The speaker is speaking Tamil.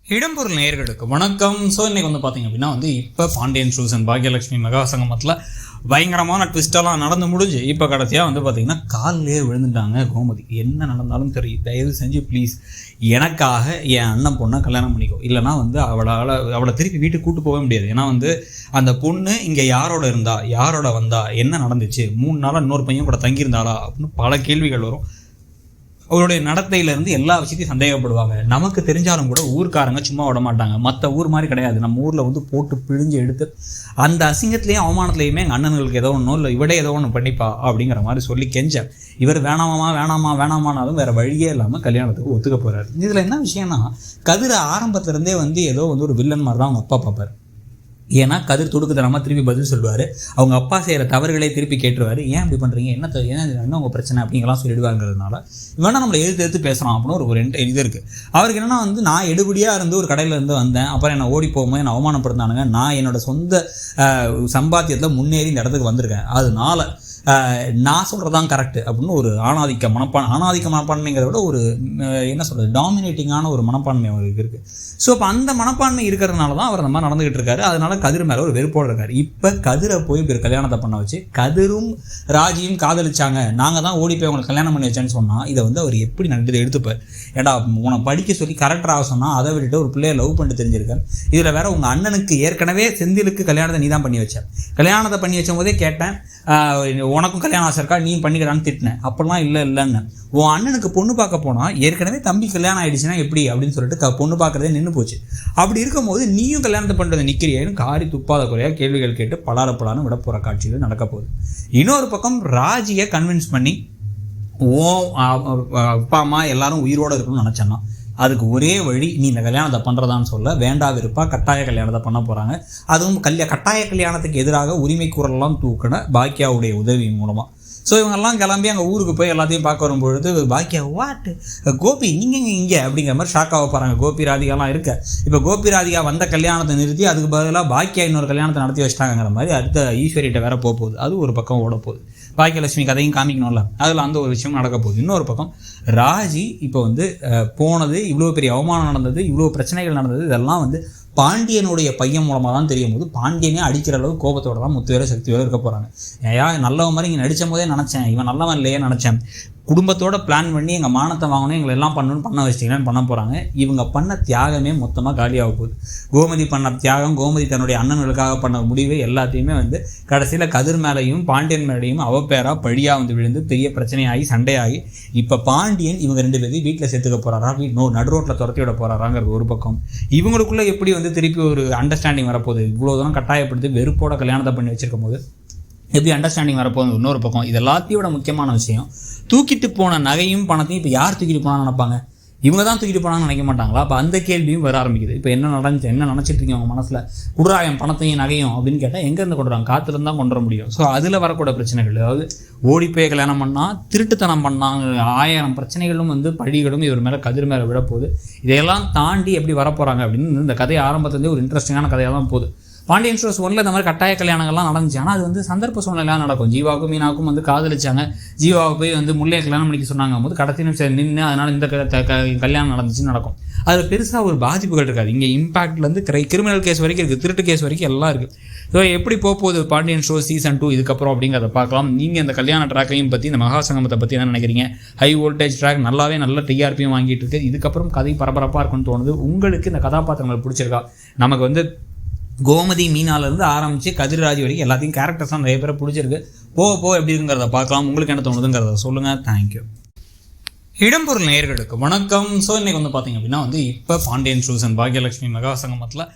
இடம்பொருள் நேயர்களுக்கு வணக்கம். ஸோ இன்னைக்கு பார்த்தீங்க அப்படின்னா இப்போ பாண்டியன் ஷூஸ் அண்ட் பாக்யலட்சுமி மெகா சங்கமத்தில் பயங்கரமான ட்விஸ்டெல்லாம் நடந்து முடிஞ்சு இப்போ கடைசியாக பார்த்தீங்கன்னா காலிலே விழுந்துட்டாங்க கோமதி. என்ன நடந்தாலும் தெரியும், தயவு செஞ்சு ப்ளீஸ் எனக்காக என் அண்ணன் பொண்ணை கல்யாணம் பண்ணிக்கோ, இல்லைனா அவளை திருப்பி வீட்டுக்கு கூட்டு போக முடியாது. ஏன்னா அந்த பொண்ணு இங்கே யாரோட இருந்தா, யாரோட வந்தா, என்ன நடந்துச்சு, 3 நாளாக இன்னொரு பையன் கூட தங்கியிருந்தாளா அப்படின்னு பல கேள்விகள் வரும். அவருடைய நடத்தையிலேருந்து எல்லா விஷயத்தையும் சந்தேகப்படுவாங்க. நமக்கு தெரிஞ்சாலும் கூட ஊர்க்காரங்க சும்மா விட மாட்டாங்க. மற்ற ஊர் மாதிரி கிடையாது. நம்ம ஊரில் போட்டு பிழிஞ்சு எடுத்து அந்த அசிங்கத்துலேயும் அவமானத்துலேயுமே எங்கள் அண்ணன்களுக்கு ஏதோ ஒன்றும் இல்லை இவடே ஏதோ ஒன்று பண்ணிப்பா அப்படிங்கிற மாதிரி சொல்லி கெஞ்ச இவர் வேணாமானாலும் வேறு வழியே இல்லாமல் கல்யாணத்துக்கு ஒத்துக்க போகிறாரு. இதில் என்ன விஷயம்னா, கதிர ஆரம்பத்துலேருந்தே ஏதோ ஒரு வில்லன் மாதிரி தான் அவங்க அப்பா பார்ப்பார். ஏன்னா கதிர் துடுக்குத்தனமாக திருப்பி பதில் சொல்லுவார். அவங்க அப்பா செய்கிற தவறுகளை திருப்பி கேட்டுருவார். ஏன் இப்படி பண்ணுறீங்க, என்ன உங்கள் பிரச்சனை அப்படிங்கலாம் சொல்லிடுவாங்கிறதுனால வேணா நம்மளை எடுத்து பேசுகிறோம் அப்படின்னு ஒரு இது இருக்குது. அவருக்கு என்னென்னா நான் எடுபடியாக இருந்து ஒரு கடையில் இருந்து வந்தேன், அப்புறம் என்னை ஓடி போகும்போது என்னை அவமானப்படுத்தானுங்க, நான் என்னோடய சொந்த சம்பாத்தியத்தில் முன்னேறி இந்த இடத்துக்கு வந்திருக்கேன், அதனால நான் சொல்கிறதான் கரெக்டு அப்படின்னு ஒரு ஆணாதிக்க மனப்பான்மைங்கிறத விட ஒரு என்ன சொல்கிறது, டாமினேட்டிங்கான ஒரு மனப்பான்மை அவருக்கு இருக்குது. ஸோ இப்போ அந்த மனப்பான்மை இருக்கிறதுனால தான் அவர் அந்த மாதிரி நடந்துகிட்டு இருக்காரு. அதனால கதிர் மேலே ஒரு வெறுப்போடு இருக்காரு. இப்போ கதிரை போய் இப்படி கல்யாணத்தை பண்ண வச்சு கதிரும் ராஜியும் காதலிச்சாங்க, நாங்கள் தான் ஓடி போய் அவங்களை கல்யாணம் பண்ணி வச்சேன்னு சொன்னால் இதை அவர் எப்படி நடந்தது எடுத்துப்பார். ஏடா உன்னை படிக்க சொல்லி கரெக்டாக சொன்னால் அதை விட்டுட்டு ஒரு பிள்ளையை லவ் பண்ணிட்டு தெரிஞ்சிருக்கேன். இதில் வேற உங்கள் அண்ணனுக்கு ஏற்கனவே செந்திலுக்கு கல்யாணத்தை நீ தான் பண்ணி வச்சேன். கல்யாணத்தை பண்ணி வச்சும் போதே கேட்டேன், உனக்கும் கல்யாணம் ஆசை இருக்கா, நீ பண்ணிக்கிறான்னு திட்டினேன். அப்போல்லாம் இல்லைன்னு உன் அண்ணனுக்கு பொண்ணு பார்க்க போனால் ஏற்கனவே தம்பி கல்யாணம் ஆகிடுச்சுன்னா எப்படி அப்படின்னு சொல்லிட்டு பொண்ணு பார்க்குறதே நின்று போச்சு. அப்படி இருக்கும்போது நீயும் கல்யாணத்தை பண்ணுறது நிற்கிறியான்னு காரி துப்பாத குறையாக கேள்விகள் கேட்டு பலாரப்பலான்னு விட போகிற காட்சிகள் நடக்க போகுது. இன்னொரு பக்கம் ராஜியை கன்வின்ஸ் பண்ணி அப்பா அம்மா எல்லாரும் உயிரோடு இருக்கணும்னு நினச்சேன்னா அதுக்கு ஒரே வழி, நீ இந்த கல்யாணத்தை பண்ணுறதான்னு சொல்ல வேண்டாவிருப்பா கட்டாய கல்யாணத்தை பண்ண போகிறாங்க. அதுவும் கட்டாய கல்யாணத்துக்கு எதிராக உரிமை குரல்லாம் தூக்கின பாக்கியாவுடைய உதவி மூலமாக. ஸோ இவங்கெல்லாம் கிளம்பி அங்கே ஊருக்கு போய் எல்லாத்தையும் பார்க்க வரும்பொழுது பாக்கியா வாட்டு கோபி நீங்கள் இங்கே அப்படிங்கிற மாதிரி ஷாக்காக போகிறாங்க. கோபி ராதிகாலாம் இருக்க. இப்போ கோபி ராதிகா வந்த கல்யாணத்தை நிறுத்தி அதுக்கு பதிலாக பாக்கியா இன்னொரு கல்யாணத்தை நடத்தி வச்சிட்டாங்கிற மாதிரி அடுத்த ஈஸ்வரிகிட்ட வேற போகுது. அது ஒரு பக்கம் ஓட போகுது. பாக்கியலட்சுமி கதையும் காமிக்கணும்ல, அதில் அந்த ஒரு விஷயம் நடக்க போகுது. இன்னொரு பக்கம் ராஜி இப்போ போனது, இவ்வளோ பெரிய அவமானம் நடந்தது, இவ்வளோ பிரச்சனைகள் நடந்தது, இதெல்லாம் பாண்டியனுடைய பையன் மூலமாக தான் தெரியும் போது பாண்டியனே அடிக்கிற அளவு கோபத்தோடு தான் முத்துவேற சக்தியோடு இருக்க போகிறாங்க. ஏயா நல்லவன் மாதிரி இங்கே நடித்த போதே நினச்சேன், இவன் நல்லவன் இல்லையே நினச்சேன், குடும்பத்தோட பிளான் பண்ணி எங்கள் மானத்தை வாங்கணும், எங்களை எல்லாம் பண்ண வச்சிட்டீங்கன்னு பண்ண போகிறாங்க. இவங்க பண்ண தியாகமே மொத்தமாக காலியாக போகுது. கோமதி பண்ண தியாகம், கோமதி தன்னுடைய அண்ணன்களுக்காக பண்ண முடிவு எல்லாத்தையுமே கடைசியில் கதிர் மேலேயும் பாண்டியன் மேலேயும் அவப்பேராக பழியாக விழுந்து பெரிய பிரச்சனையாகி சண்டையாகி இப்போ பாண்டியன் இவங்க 2 பேரையும் வீட்டில் சேர்த்துக்க போகிறாரா, நடு ரோட்டில் துரத்தி விட போகிறாராங்கிறது ஒரு பக்கம். இவங்களுக்குள்ளே எப்படி திருப்பி ஒரு அண்டர்ஸ்டாண்டிங் வரப்போகுது. இவ்வளோ தூரம் கட்டாயப்படுத்தி வெறுப்போட கல்யாணத்தை பண்ணி வச்சிருக்கும் போது எப்படி அண்டர்ஸ்டாண்டிங் வரப்போகுது இன்னொரு பக்கம். இது எல்லாத்தையோட முக்கியமான விஷயம், தூக்கிட்டு போன நகையும் பணத்தையும் இப்போ யார் தூக்கிட்டு போனான்னு நினைப்பாங்க? இவங்க தான் தூக்கிட்டு போனான்னு நினைக்க மாட்டாங்களா? அப்போ அந்த கேள்வியும் வர ஆரம்பிக்குது. இப்போ என்ன நினச்சிட்டு இருக்கீங்க அவங்க மனசில்? குடுறாயம் பணத்தையும் நகையும் அப்படின்னு கேட்டால் எங்கேருந்து கொடுறாங்க? காற்றுலேருந்து தான் கொண்டு வர முடியும். ஸோ அதில் வரக்கூட பிரச்சனைகள், அதாவது ஓடிப்போய் கல்யாணம் பண்ணால், திருட்டுத்தனம் பண்ணாங்க, 1000 பிரச்சனைகளும் பழிகளும் இவர் மேலே கதிர் மேலே விடப்போகுது. இதையெல்லாம் தாண்டி எப்படி வரப்போகிறாங்க அப்படின்னு இந்த கதை ஆரம்பத்துலேருந்தே ஒரு இன்ட்ரெஸ்டிங்கான கதையாக தான் போகுது. பாண்டியன் ஷோஸ் 1 இந்த மாதிரி கட்டாய கல்யாணங்கள்லாம் நடந்துச்சு. ஆனால் அது சந்தர்ப்ப சூழ்நிலையாக நடக்கும். ஜீவாவுக்கும் மீனாவுக்கும் காதலிச்சாங்க. ஜீவாவை போய் முல்லையை கல்யாணம் பண்ணிக்க சொன்னாங்க போது கடைசி நிமிஷம் நின்று அதனால் இந்த கல்யாணம் நடந்துச்சுன்னு நடக்கும். அதில் பெருசாக ஒரு பாதிப்புகள் இருக்காது. இங்கே இம்பாக்ட்லேருந்து கிரிமினல் கேஸ் வரைக்கும் இருக்குது, திருட்டு கேஸ் வரைக்கும் எல்லாம் இருக்குது. ஸோ எப்படி போகுது பாண்டியன் ஷோ சீசன் 2 இதுக்கப்புறம் அப்படிங்கிறத பார்க்கலாம். நீங்கள் இந்த கல்யாண ட்ராக்கையும் பற்றி, இந்த மகாசங்கமத்தை பற்றி என்ன நினைக்கிறீங்க? ஹை வோல்டேஜ் ட்ராக் நல்ல டிஆர்பியும் வாங்கிட்டு இருக்குது. இதுக்கப்புறம் கதை பரபரப்பாக இருக்குன்னு தோணுது. உங்களுக்கு இந்த கதாபாத்திரங்கள் பிடிச்சிருக்கா? நமக்கு கோமதி மீனாலேருந்து ஆரம்பித்து கதிர்ராஜி வரைக்கும் எல்லாத்தையும் கேரக்டர்ஸ்லாம் நிறைய பேரை பிடிச்சிருக்கு. போக எப்படி இருக்குங்கிறத பார்க்கலாம். உங்களுக்கு என்ன தோணுதுங்கிறத சொல்லுங்கள். தேங்க்யூ. இடம்பொருள் நேயர்களுக்கு வணக்கம். ஸோ இன்றைக்கி பார்த்தீங்க அப்படின்னா இப்போ பாண்டியன் ஷூஸ் அண்ட் பாக்யலட்சுமி மெகா சங்கமத்தில்